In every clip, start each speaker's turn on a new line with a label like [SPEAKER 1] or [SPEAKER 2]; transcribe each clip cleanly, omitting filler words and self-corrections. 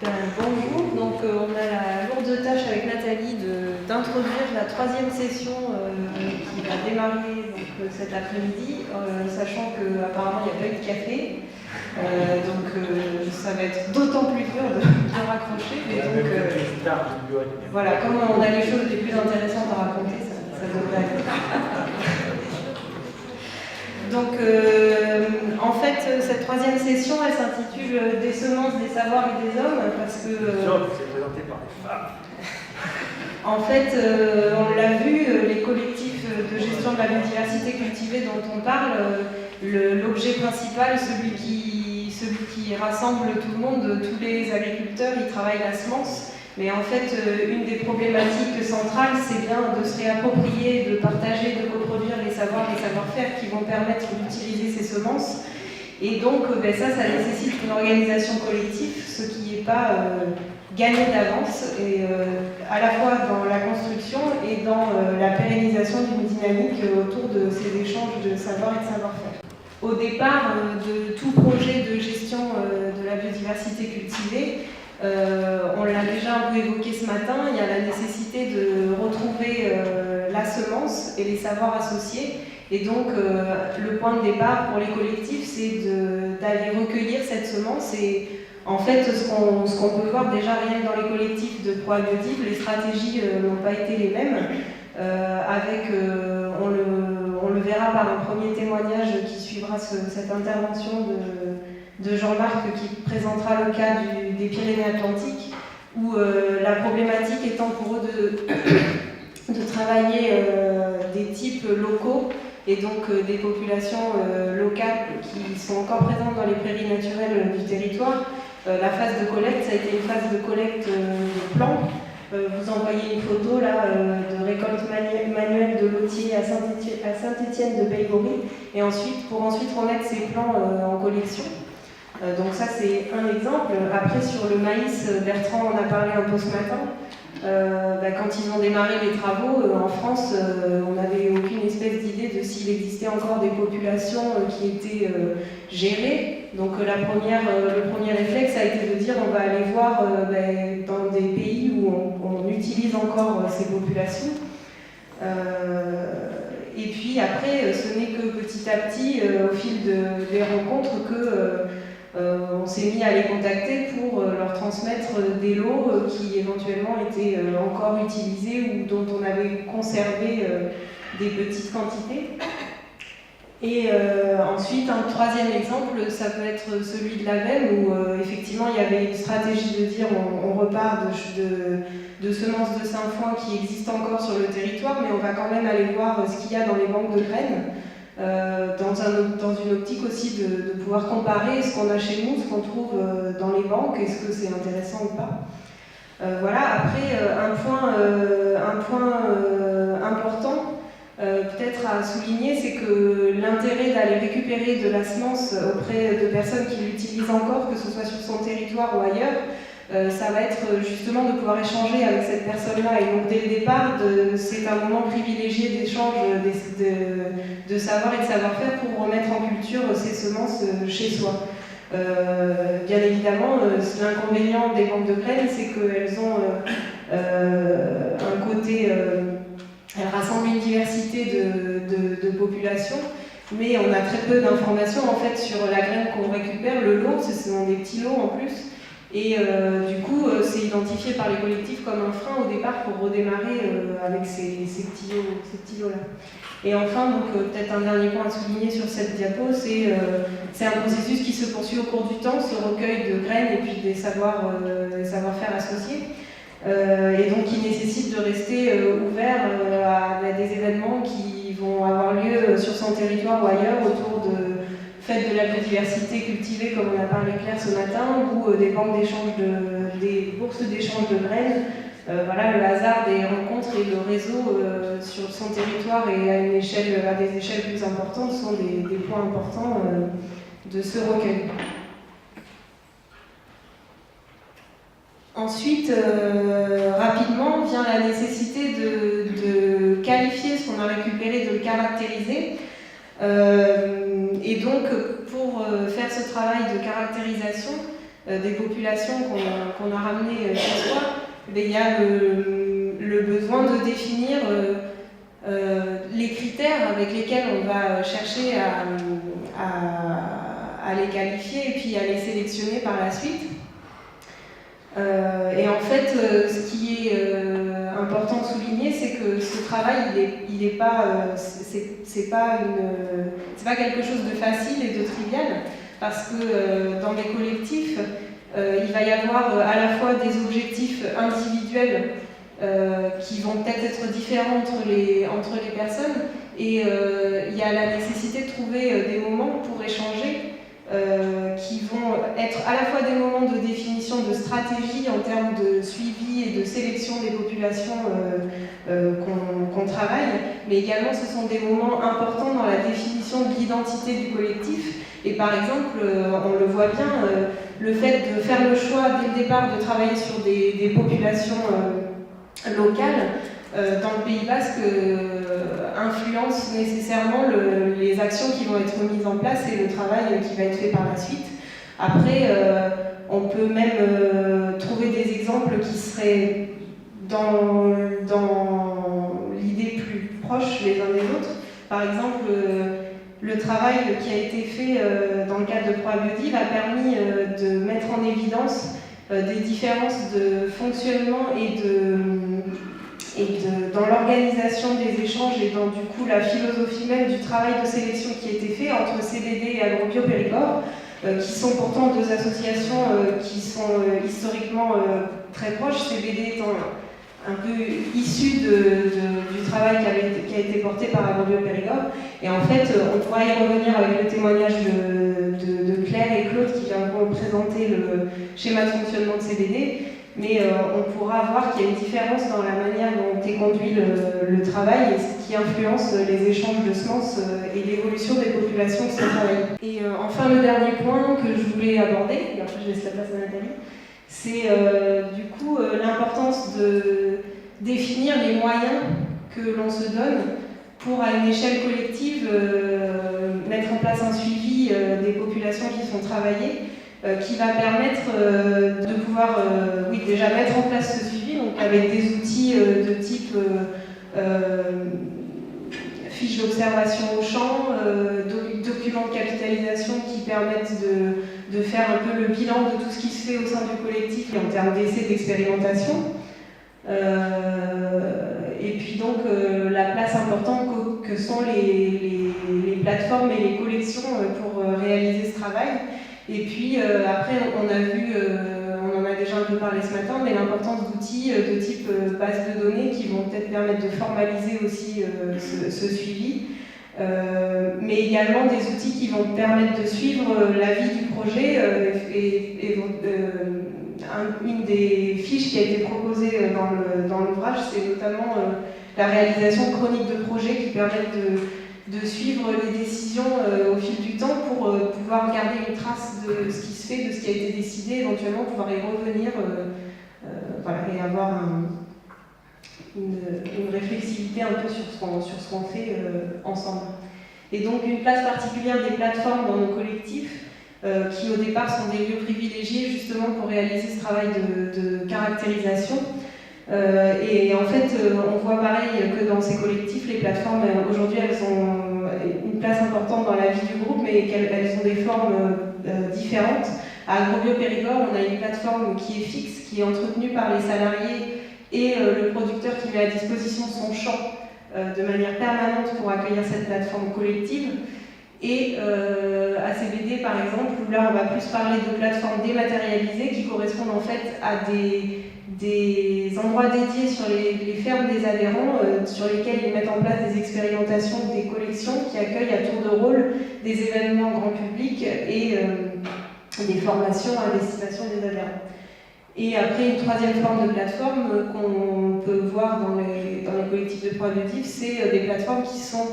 [SPEAKER 1] Bonjour, donc on a la lourde tâche avec Nathalie d'introduire la troisième session qui va démarrer cet après-midi, sachant qu'apparemment il n'y a pas eu de café, ça va être d'autant plus dur de raccrocher. Mais voilà, comme on a les choses les plus intéressantes à raconter, ça devrait être. Donc, en fait, cette troisième session, elle s'intitule Des semences, des savoirs et des hommes, parce que...
[SPEAKER 2] c'est présenté par les femmes.
[SPEAKER 1] En fait, on l'a vu, les collectifs de gestion de la biodiversité cultivée dont on parle, l'objet principal, celui qui rassemble tout le monde, tous les agriculteurs, ils travaillent la semence. Mais en fait, une des problématiques centrales, c'est bien de se réapproprier, de partager, de reproduire les savoirs, les savoir-faire qui vont permettre d'utiliser ces semences. Et donc, ça nécessite une organisation collective, ce qui n'est pas gagné d'avance, et à la fois dans la construction et dans la pérennisation d'une dynamique autour de ces échanges de savoir et de savoir-faire. Au départ de tout projet de gestion de la biodiversité cultivée, on l'a déjà un peu évoqué ce matin, il y a la nécessité de retrouver la semence et les savoirs associés. Et donc, le point de départ pour les collectifs, c'est d'aller recueillir cette semence. Et en fait, ce qu'on peut voir déjà rien que dans les collectifs de proabiodive, les stratégies n'ont pas été les mêmes. On le verra par un premier témoignage qui suivra cette intervention de Jean-Marc qui présentera le cas des Pyrénées-Atlantiques, où la problématique étant pour eux de travailler des types locaux et donc des populations locales qui sont encore présentes dans les prairies naturelles du territoire. La phase de collecte, ça a été une phase de collecte de plants. Vous envoyez une photo là, de récolte manuelle de lotier à Saint-Étienne de Belgorie, et pour ensuite remettre ces plants en collection. Donc ça c'est un exemple. Après sur le maïs, Bertrand en a parlé un peu ce matin. Quand ils ont démarré les travaux en France, on n'avait aucune espèce d'idée de s'il existait encore des populations qui étaient gérées. Donc le premier réflexe a été de dire on va aller voir dans des pays où on utilise encore ces populations. Et puis après, ce n'est que petit à petit, au fil des rencontres, on s'est mis à les contacter pour leur transmettre des lots qui éventuellement étaient encore utilisés ou dont on avait conservé des petites quantités. Et ensuite, un troisième exemple, ça peut être celui de la VEM, où effectivement il y avait une stratégie de dire on repart de semences de Saint-Foin qui existent encore sur le territoire, mais on va quand même aller voir ce qu'il y a dans les banques de graines. Dans une optique aussi de pouvoir comparer ce qu'on a chez nous, ce qu'on trouve dans les banques, est-ce que c'est intéressant ou pas. Voilà, après, un point important peut-être à souligner, c'est que l'intérêt d'aller récupérer de la semence auprès de personnes qui l'utilisent encore, que ce soit sur son territoire ou ailleurs, ça va être justement de pouvoir échanger avec cette personne-là. Et donc dès le départ, c'est un moment privilégié d'échange de savoir et de savoir-faire pour remettre en culture ces semences chez soi. Bien évidemment, l'inconvénient des banques de graines, c'est qu'elles ont un côté... elles rassemblent une diversité de populations, mais on a très peu d'informations en fait sur la graine qu'on récupère, le lot, ce sont des petits lots en plus. Et du coup, c'est identifié par les collectifs comme un frein au départ pour redémarrer avec ces petits lots-là. Et enfin, donc peut-être un dernier point à souligner sur cette diapo, c'est un processus qui se poursuit au cours du temps, ce recueil de graines et puis des savoir-faire associés. Et donc qui nécessite de rester ouvert à des événements qui vont avoir lieu sur son territoire ou ailleurs autour de fête de la biodiversité cultivée, comme on a parlé Claire ce matin, ou des banques d'échange, des bourses d'échange de graines. Voilà, le hasard des rencontres et le réseau sur son territoire et à des échelles plus importantes sont des points importants de ce recueil. Ensuite, rapidement, vient la nécessité de qualifier ce qu'on a récupéré, de le caractériser. Et donc, pour faire ce travail de caractérisation, des populations qu'on a ramenées ce soir, il y a le besoin de définir les critères avec lesquels on va chercher à les qualifier et puis à les sélectionner par la suite. Et en fait, ce qui est important de souligner, c'est que ce travail, il est pas, c'est pas quelque chose de facile et de trivial, parce que dans les collectifs, il va y avoir à la fois des objectifs individuels qui vont peut-être être différents entre les personnes, et il y a la nécessité de trouver des moments pour échanger qui vont être à la fois des moments de définition de stratégie en termes de suivi et de sélection des populations qu'on travaille, mais également ce sont des moments importants dans la définition de l'identité du collectif. Et par exemple, on le voit bien, le fait de faire le choix dès le départ de travailler sur des populations locales, dans le Pays Basque, influence nécessairement les actions qui vont être mises en place et le travail qui va être fait par la suite. Après, on peut même trouver des exemples qui seraient dans l'idée plus proche les uns des autres. Par exemple, le travail qui a été fait dans le cadre de ProAbiodiv a permis de mettre en évidence des différences de fonctionnement dans l'organisation des échanges et dans du coup la philosophie même du travail de sélection qui a été fait entre CBD et Agrobio Périgord, qui sont pourtant deux associations qui sont historiquement très proches, CBD étant un peu issu du travail qui a été porté par Agrobio Périgord. Et en fait, on pourra y revenir avec le témoignage de Claire et Claude qui viendront présenter le schéma de fonctionnement de CBD. Mais on pourra voir qu'il y a une différence dans la manière dont est conduit le travail et ce qui influence les échanges de semences et l'évolution des populations qui sont travaillées. Et enfin, le dernier point que je voulais aborder, et après je laisse la place à Nathalie, c'est du coup l'importance de définir les moyens que l'on se donne pour, à une échelle collective, mettre en place un suivi des populations qui sont travaillées, qui va permettre de pouvoir déjà mettre en place ce suivi, donc avec des outils de type fiches d'observation au champ, documents de capitalisation qui permettent de faire un peu le bilan de tout ce qui se fait au sein du collectif en termes d'essais d'expérimentation. Et puis donc la place importante que sont les plateformes et les collections pour réaliser ce travail. Et puis après, on en a déjà un peu parlé ce matin, mais l'importance d'outils de type base de données qui vont peut-être permettre de formaliser aussi ce suivi, mais également des outils qui vont permettre de suivre la vie du projet. Une des fiches qui a été proposée dans l'ouvrage, c'est notamment la réalisation chronique de projets qui permettent de suivre les décisions au fil du temps pour pouvoir garder une trace de ce qui se fait, de ce qui a été décidé, éventuellement pouvoir y revenir et avoir une réflexivité un peu sur ce qu'on fait ensemble. Et donc une place particulière des plateformes dans nos collectifs, qui au départ sont des lieux privilégiés justement pour réaliser ce travail de caractérisation. Et en fait, on voit pareil que dans ces collectifs, les plateformes, aujourd'hui, elles ont une place importante dans la vie du groupe, mais qu'elles ont des formes différentes. À Agrobio Périgord, on a une plateforme qui est fixe, qui est entretenue par les salariés et le producteur qui met à disposition son champ de manière permanente pour accueillir cette plateforme collective. Et à CBD, par exemple, où là, on va plus parler de plateformes dématérialisées qui correspondent en fait à des endroits dédiés sur les fermes des adhérents, sur lesquels ils mettent en place des expérimentations, des collections qui accueillent à tour de rôle des événements grand public et des formations à destination des adhérents. Et après, une troisième forme de plateforme qu'on peut voir dans les collectifs de ProAbiodiv, c'est des plateformes qui sont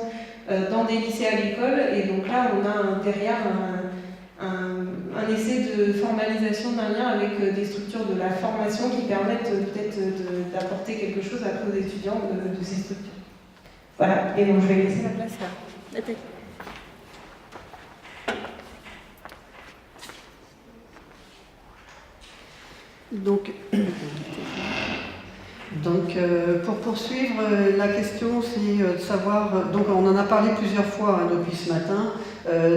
[SPEAKER 1] dans des lycées agricoles, et donc là on a derrière un essai de formalisation d'un lien avec des structures de la formation qui permettent peut-être d'apporter quelque chose après aux étudiants de ces structures. Voilà, et donc je vais laisser la place à Nathalie.
[SPEAKER 3] Donc, pour poursuivre, la question c'est de savoir, donc on en a parlé plusieurs fois depuis ce matin,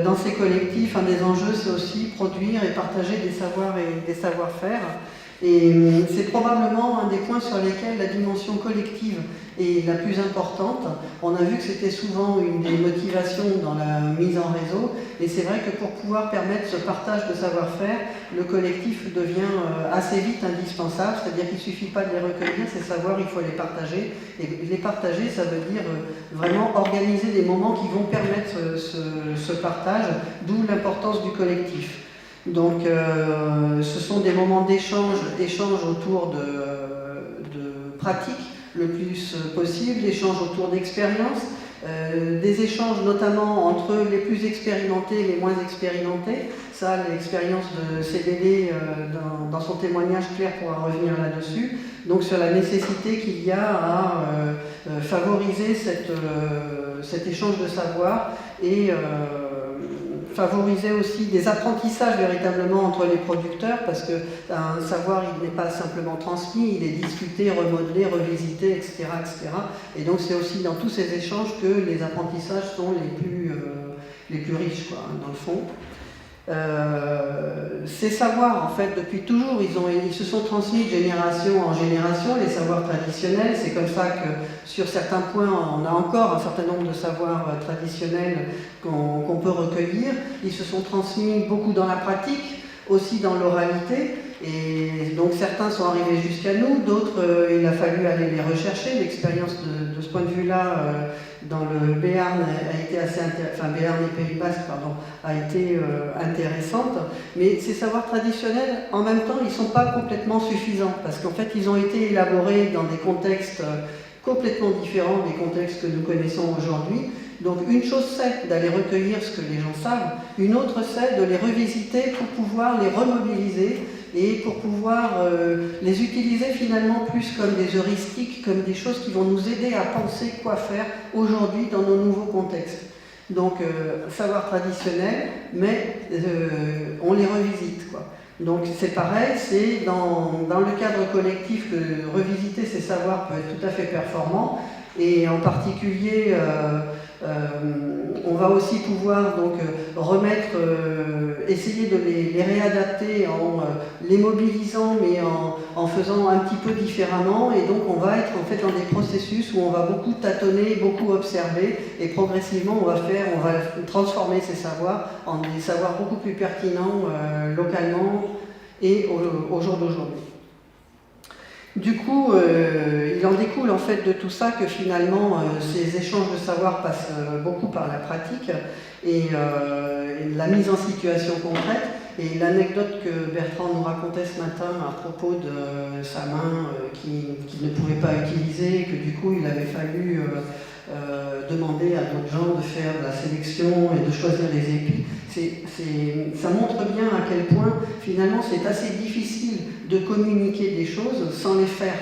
[SPEAKER 3] dans ces collectifs, un des enjeux c'est aussi produire et partager des savoirs et des savoir-faire. Et c'est probablement un des points sur lesquels la dimension collective est la plus importante. On a vu que c'était souvent une des motivations dans la mise en réseau, et c'est vrai que pour pouvoir permettre ce partage de savoir-faire, le collectif devient assez vite indispensable, c'est-à-dire qu'il ne suffit pas de les recueillir, ces savoirs, il faut les partager. Et les partager, ça veut dire vraiment organiser des moments qui vont permettre ce partage, d'où l'importance du collectif. Donc ce sont des moments d'échange autour de pratiques le plus possible, d'échanges autour d'expériences, des échanges notamment entre les plus expérimentés et les moins expérimentés. Ça, l'expérience de CDD dans son témoignage, Claire pourra revenir là-dessus. Donc sur la nécessité qu'il y a à favoriser cet échange de savoir et favoriser aussi des apprentissages véritablement entre les producteurs, parce qu'un savoir, il n'est pas simplement transmis, il est discuté, remodelé, revisité, etc. etc. Et donc c'est aussi dans tous ces échanges que les apprentissages sont les plus riches, quoi, dans le fond. Ces savoirs, en fait, depuis toujours, ils se sont transmis de génération en génération, les savoirs traditionnels. C'est comme ça que, sur certains points, on a encore un certain nombre de savoirs traditionnels qu'on peut recueillir. Ils se sont transmis beaucoup dans la pratique, aussi dans l'oralité. Et donc certains sont arrivés jusqu'à nous, d'autres, il a fallu aller les rechercher. L'expérience de ce point de vue-là, dans le Béarn a été assez Béarn et Pays Basque, pardon, a été intéressante. Mais ces savoirs traditionnels, en même temps, ils ne sont pas complètement suffisants, parce qu'en fait, ils ont été élaborés dans des contextes complètement différents des contextes que nous connaissons aujourd'hui. Donc une chose c'est d'aller recueillir ce que les gens savent, une autre c'est de les revisiter pour pouvoir les remobiliser et pour pouvoir les utiliser finalement plus comme des heuristiques, comme des choses qui vont nous aider à penser quoi faire aujourd'hui dans nos nouveaux contextes. Donc savoir traditionnel, mais on les revisite, quoi. Donc c'est pareil, c'est dans le cadre collectif que revisiter ces savoirs peut être tout à fait performant, et en particulier on va aussi pouvoir donc remettre, essayer de les réadapter en les mobilisant, mais en faisant un petit peu différemment, et donc on va être en fait dans des processus où on va beaucoup tâtonner, beaucoup observer, et progressivement on va transformer ces savoirs en des savoirs beaucoup plus pertinents localement et au jour d'aujourd'hui. Du coup, il en découle en fait de tout ça que finalement ces échanges de savoir passent beaucoup par la pratique et la mise en situation concrète. Et l'anecdote que Bertrand nous racontait ce matin à propos de sa main qu'il ne pouvait pas utiliser, et que du coup il avait fallu demander à d'autres gens de faire de la sélection et de choisir les épis, ça montre bien à quel point finalement c'est assez difficile de communiquer des choses sans les faire,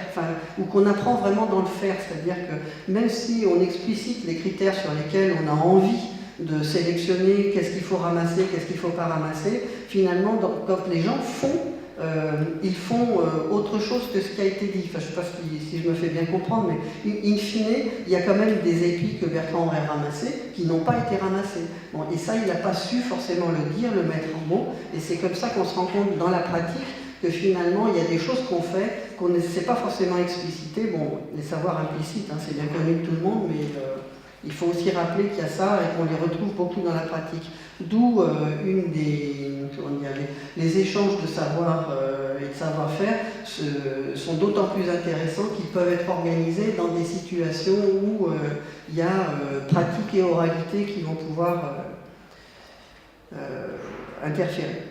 [SPEAKER 3] ou qu'on apprend vraiment dans le faire, c'est-à-dire que même si on explicite les critères sur lesquels on a envie de sélectionner qu'est-ce qu'il faut ramasser, qu'est-ce qu'il ne faut pas ramasser, finalement quand les gens font, ils font autre chose que ce qui a été dit. Je ne sais pas si je me fais bien comprendre, mais in fine, il y a quand même des épis que Bertrand aurait ramassés qui n'ont pas été ramassés. Bon, et ça, il n'a pas su forcément le dire, le mettre en mots, et c'est comme ça qu'on se rend compte dans la pratique que finalement, il y a des choses qu'on fait, qu'on ne sait pas forcément expliciter. Bon, les savoirs implicites, c'est bien connu de tout le monde, mais il faut aussi rappeler qu'il y a ça et qu'on les retrouve beaucoup dans la pratique. D'où les échanges de savoir et de savoir-faire sont d'autant plus intéressants qu'ils peuvent être organisés dans des situations où il y a pratique et oralité qui vont pouvoir interférer.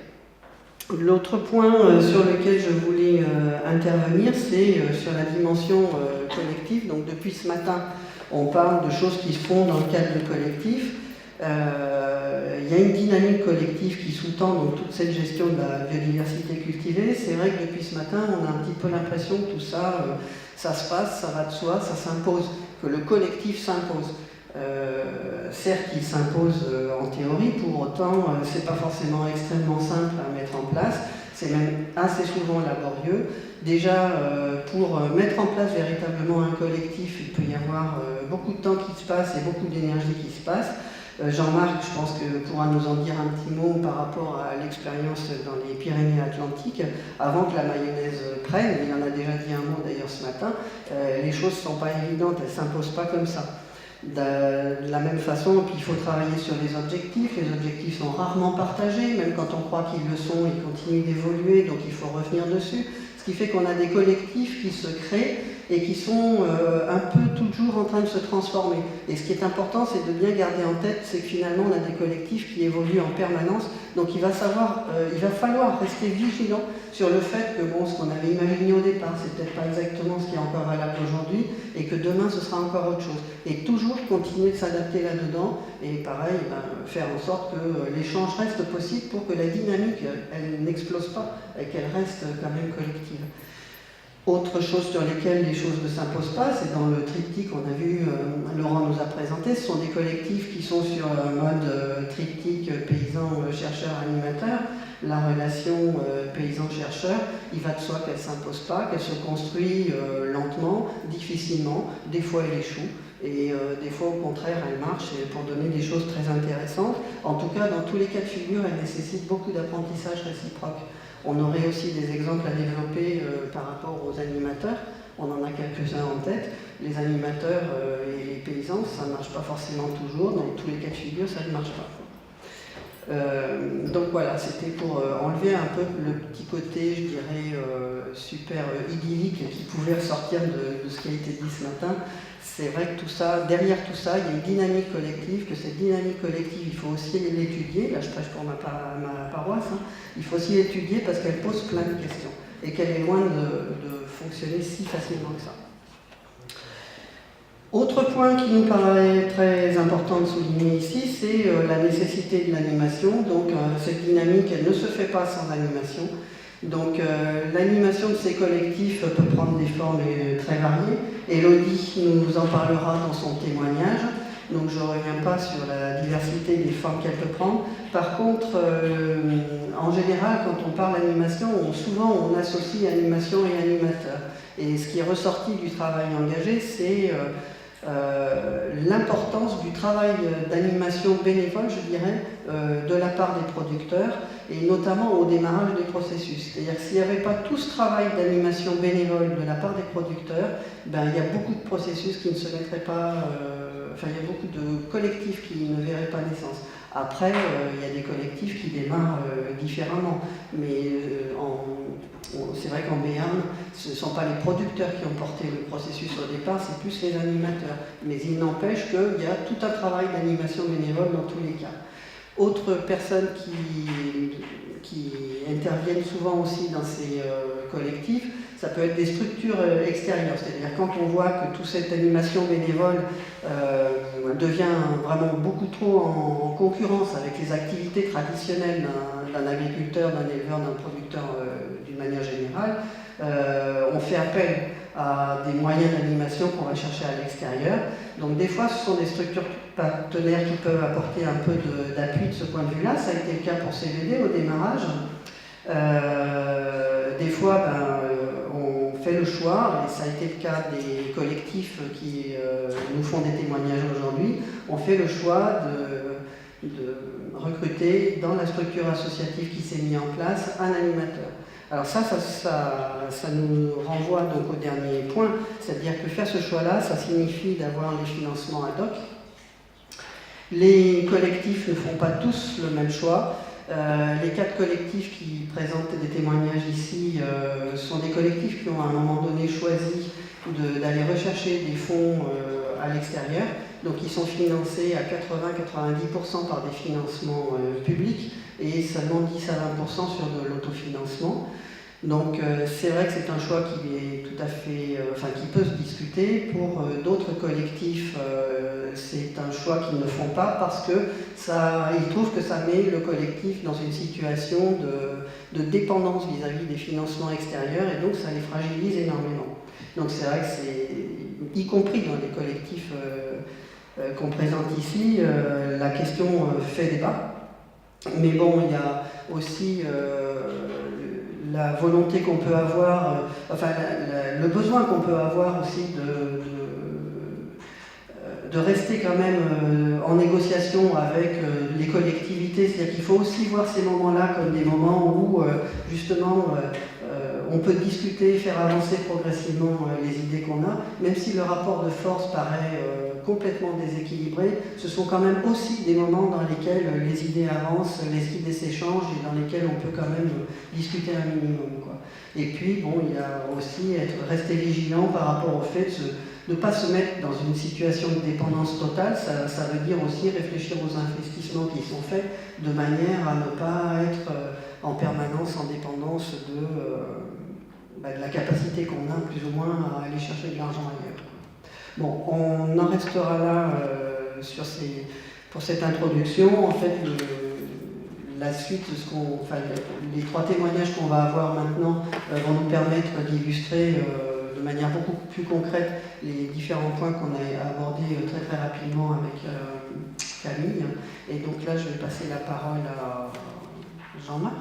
[SPEAKER 3] L'autre point sur lequel je voulais intervenir, c'est sur la dimension collective. Donc depuis ce matin, on parle de choses qui se font dans le cadre du collectif. Il y a une dynamique collective qui sous-tend donc toute cette gestion de la biodiversité cultivée. C'est vrai que depuis ce matin, on a un petit peu l'impression que tout ça, ça se passe, ça va de soi, ça s'impose, que le collectif s'impose. Certes, il s'impose en théorie, pour autant, c'est pas forcément extrêmement simple à mettre en place. c'est même assez souvent laborieux. Déjà, pour mettre en place véritablement un collectif, il peut y avoir beaucoup de temps qui se passe et beaucoup d'énergie qui se passe. Jean-Marc, je pense que pourra nous en dire un petit mot par rapport à l'expérience dans les Pyrénées-Atlantiques. Avant que la mayonnaise prenne, il en a déjà dit un mot d'ailleurs ce matin, les choses ne sont pas évidentes, elles ne s'imposent pas comme ça. De la même façon, puis il faut travailler sur les objectifs sont rarement partagés, même quand on croit qu'ils le sont, ils continuent d'évoluer, donc il faut revenir dessus. Ce qui fait qu'on a des collectifs qui se créent et qui sont un peu toujours en train de se transformer. Et ce qui est important, c'est de bien garder en tête, c'est que finalement on a des collectifs qui évoluent en permanence, donc il va falloir rester vigilant sur le fait que ce qu'on avait imaginé au départ, c'est peut-être pas exactement ce qui est encore valable aujourd'hui, et que demain ce sera encore autre chose. Et toujours continuer de s'adapter là-dedans, et pareil, faire en sorte que l'échange reste possible pour que la dynamique, elle n'explose pas, et qu'elle reste quand même collective. Autre chose sur lesquelles les choses ne s'imposent pas, c'est dans le triptyque qu'on a vu, Laurent nous a présenté, ce sont des collectifs qui sont sur un mode triptyque paysan, chercheur, animateur. La relation paysan-chercheur, il va de soi qu'elle ne s'impose pas, qu'elle se construit lentement, difficilement, des fois elle échoue, et des fois au contraire elle marche pour donner des choses très intéressantes. En tout cas, dans tous les cas de figure, elle nécessite beaucoup d'apprentissage réciproque. On aurait aussi des exemples à développer par rapport aux animateurs. On en a quelques-uns en tête. Les animateurs et les paysans, ça ne marche pas forcément toujours. Dans tous les cas de figure, ça ne marche pas. Donc voilà, c'était pour enlever un peu le petit côté, je dirais, super idyllique qui pouvait ressortir de ce qui a été dit ce matin. C'est vrai que tout ça, derrière tout ça, il y a une dynamique collective, que cette dynamique collective, il faut aussi l'étudier. Là, je prêche pour ma paroisse. Il faut aussi l'étudier parce qu'elle pose plein de questions et qu'elle est loin de fonctionner si facilement que ça. Autre point qui nous paraît très important de souligner ici, c'est la nécessité de l'animation. Donc cette dynamique, elle ne se fait pas sans animation. Donc l'animation de ces collectifs peut prendre des formes très variées. Elodie nous en parlera dans son témoignage. Donc je ne reviens pas sur la diversité des formes qu'elle peut prendre. Par contre, en général, quand on parle d'animation, souvent on associe animation et animateur. Et ce qui est ressorti du travail engagé, c'est l'importance du travail d'animation bénévole, je dirais, de la part des producteurs, et notamment au démarrage des processus. C'est-à-dire que s'il n'y avait pas tout ce travail d'animation bénévole de la part des producteurs, il y a beaucoup de processus qui ne se mettraient pas... il y a beaucoup de collectifs qui ne verraient pas naissance. Après, il y a des collectifs qui démarrent différemment, mais c'est vrai qu'en Béarn, ce ne sont pas les producteurs qui ont porté le processus au départ, c'est plus les animateurs. Mais il n'empêche qu'il y a tout un travail d'animation bénévole dans tous les cas. Autres personnes qui interviennent souvent aussi dans ces collectifs, ça peut être des structures extérieures, c'est-à-dire quand on voit que toute cette animation bénévole devient vraiment beaucoup trop en concurrence avec les activités traditionnelles d'un agriculteur, d'un éleveur, d'un producteur d'une manière générale, on fait appel à des moyens d'animation qu'on va chercher à l'extérieur. Donc des fois, ce sont des structures partenaires qui peuvent apporter un peu d'appui de ce point de vue-là. Ça a été le cas pour CVD au démarrage. Des fois, on fait le choix, et ça a été le cas des collectifs qui nous font des témoignages aujourd'hui, on fait le choix de recruter dans la structure associative qui s'est mise en place un animateur. Alors ça nous renvoie donc au dernier point, c'est-à-dire que faire ce choix-là, ça signifie d'avoir les financements ad hoc. Les collectifs ne font pas tous le même choix. Les 4 collectifs qui présentent des témoignages ici sont des collectifs qui ont à un moment donné choisi d'aller rechercher des fonds à l'extérieur. Donc ils sont financés à 80-90% par des financements publics et seulement 10 à 20% sur de l'autofinancement. Donc c'est vrai que c'est un choix qui est tout à fait, qui peut se discuter. Pour d'autres collectifs, c'est un choix qu'ils ne font pas parce qu'ils trouvent que ça met le collectif dans une situation de dépendance vis-à-vis des financements extérieurs et donc ça les fragilise énormément. Donc c'est vrai que c'est, y compris dans les collectifs qu'on présente ici, la question fait débat. Mais bon, il y a aussi la volonté qu'on peut avoir, le besoin qu'on peut avoir aussi de rester quand même en négociation avec les collectivités. C'est-à-dire qu'il faut aussi voir ces moments-là comme des moments où justement on peut discuter, faire avancer progressivement les idées qu'on a, même si le rapport de force paraît complètement déséquilibré, ce sont quand même aussi des moments dans lesquels les idées avancent, les idées s'échangent et dans lesquels on peut quand même discuter un minimum, quoi. Et puis, bon, il y a aussi rester vigilant par rapport au fait de ne pas se mettre dans une situation de dépendance totale. Ça veut dire aussi réfléchir aux investissements qui sont faits de manière à ne pas être en permanence en dépendance de la capacité qu'on a plus ou moins à aller chercher de l'argent ailleurs. Bon, on en restera là pour cette introduction. En fait, la suite, les 3 témoignages qu'on va avoir maintenant vont nous permettre d'illustrer de manière beaucoup plus concrète les différents points qu'on a abordés très très rapidement avec Camille. Et donc là, je vais passer la parole à Jean-Marc.